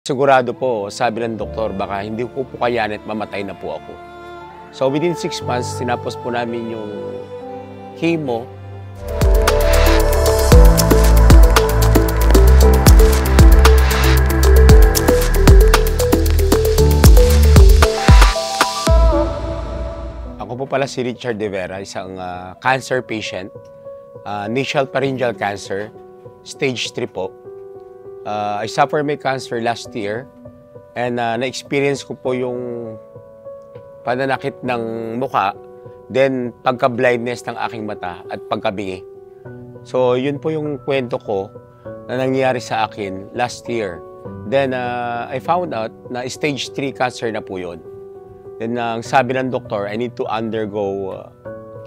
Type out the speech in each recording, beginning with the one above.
Sigurado po, sabi ng doktor, baka hindi ko po kayanin at mamatay na po ako. So within 6 months, tinapos po namin yung chemo. Ako po pala si Richard De Vera, isang cancer patient. Nasal pharyngeal cancer, stage 3 po. I suffered my cancer last year and na-experience ko po yung pananakit ng mukha, then pagka-blindness ng aking mata at pagkabingi. So yun po yung kwento ko na nangyari sa akin last year. Then I found out na stage 3 cancer na po yun. Then ang sabi ng doktor, I need to undergo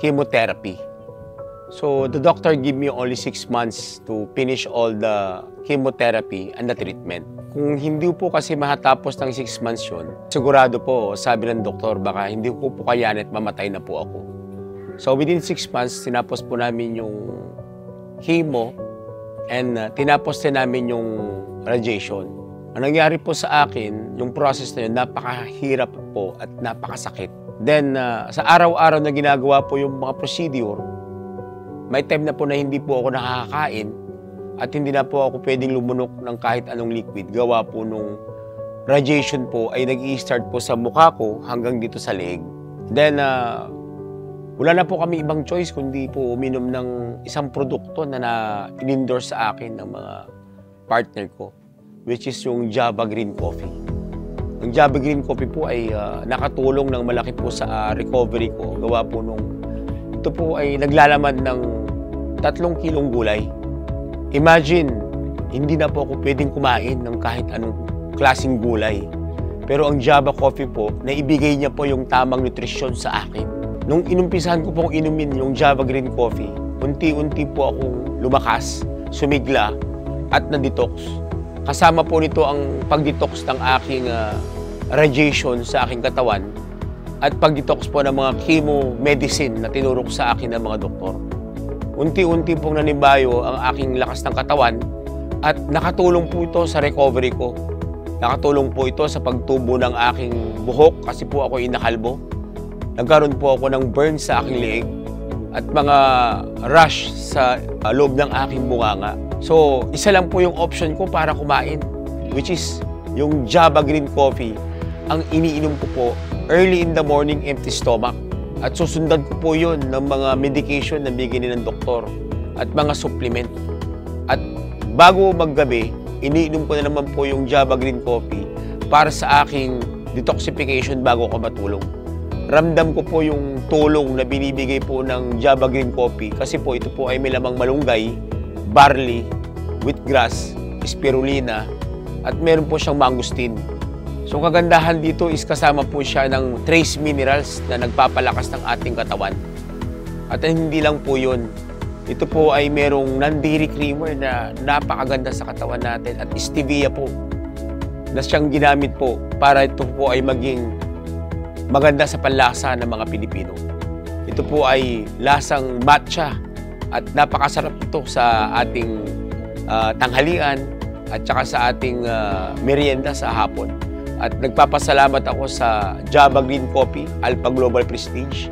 chemotherapy. So the doctor gave me only 6 months to finish all the chemotherapy and the treatment. Kung hindi po kasi matatapos ng 6 months yun, sigurado po, sabi ng doktor, baka hindi ko po kayanin at mamatay na po ako. So within 6 months, tinapos po namin yung chemo and tinapos din namin yung radiation. Ang nangyari po sa akin, yung process na yun, napakahirap po at napakasakit. Then sa araw-araw na ginagawa po yung mga procedure, may time na po na hindi po ako nakakakain at hindi na po ako pwedeng lumunok ng kahit anong liquid. Gawa po nung radiation po ay nag-i-start po sa mukha ko hanggang dito sa leeg. Then, wala na po kami ibang choice kundi po uminom ng isang produkto na in-endorse sa akin ng mga partner ko, which is yung Java Green Coffee. Ang Java Green Coffee po ay nakatulong ng malaki po sa recovery ko. Gawa po nung ito po ay naglalaman ng 3 kilong gulay. Imagine, hindi na po ako pwedeng kumain ng kahit anong klaseng gulay. Pero ang Java Coffee po, naibigay niya po yung tamang nutrisyon sa akin. Nung inumpisahan ko pong inumin yung Java Green Coffee, unti-unti po akong lumakas, sumigla, at na-detox. Kasama po nito ang pag-detox ng aking radiation sa aking katawan at pag-detox po ng mga chemo medicine na tinurok sa akin ng mga doktor. Unti-unti pong nanibayo ang aking lakas ng katawan at nakatulong po ito sa recovery ko. Nakatulong po ito sa pagtubo ng aking buhok kasi po ako inakalbo. Nagkaroon po ako ng burn sa aking leeg at mga rash sa loob ng aking bunganga. So, isa lang po yung option ko para kumain, which is yung Java Green Coffee. Ang iniinom ko po early in the morning, empty stomach. At susundan ko po yun ng mga medication na bigyan ng doktor at mga supplement. At bago maggabi, iniinom ko na naman po yung Java Green Coffee para sa aking detoxification bago ko matulog. Ramdam ko po yung tulong na binibigay po ng Java Green Coffee kasi po ito po ay may lamang malunggay, barley, wheatgrass, spirulina, at meron po siyang mangosteen. So kagandahan dito is kasama po siya ng trace minerals na nagpapalakas ng ating katawan. At hindi lang po yun. Ito po ay merong non-dairy creamer na napakaganda sa katawan natin at stevia po na siyang ginamit po para ito po ay maging maganda sa panlasa ng mga Pilipino. Ito po ay lasang matcha at napakasarap ito sa ating tanghalian at saka sa ating merienda sa hapon. At nagpapasalamat ako sa Java Green Coffee, Alpha Global Prestige,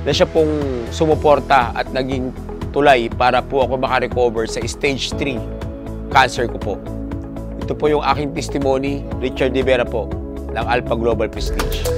na siya pong sumuporta at naging tulay para po ako makarecover sa stage 3 cancer ko po. Ito po yung aking testimony, Richard De Vera po, ng Alpha Global Prestige.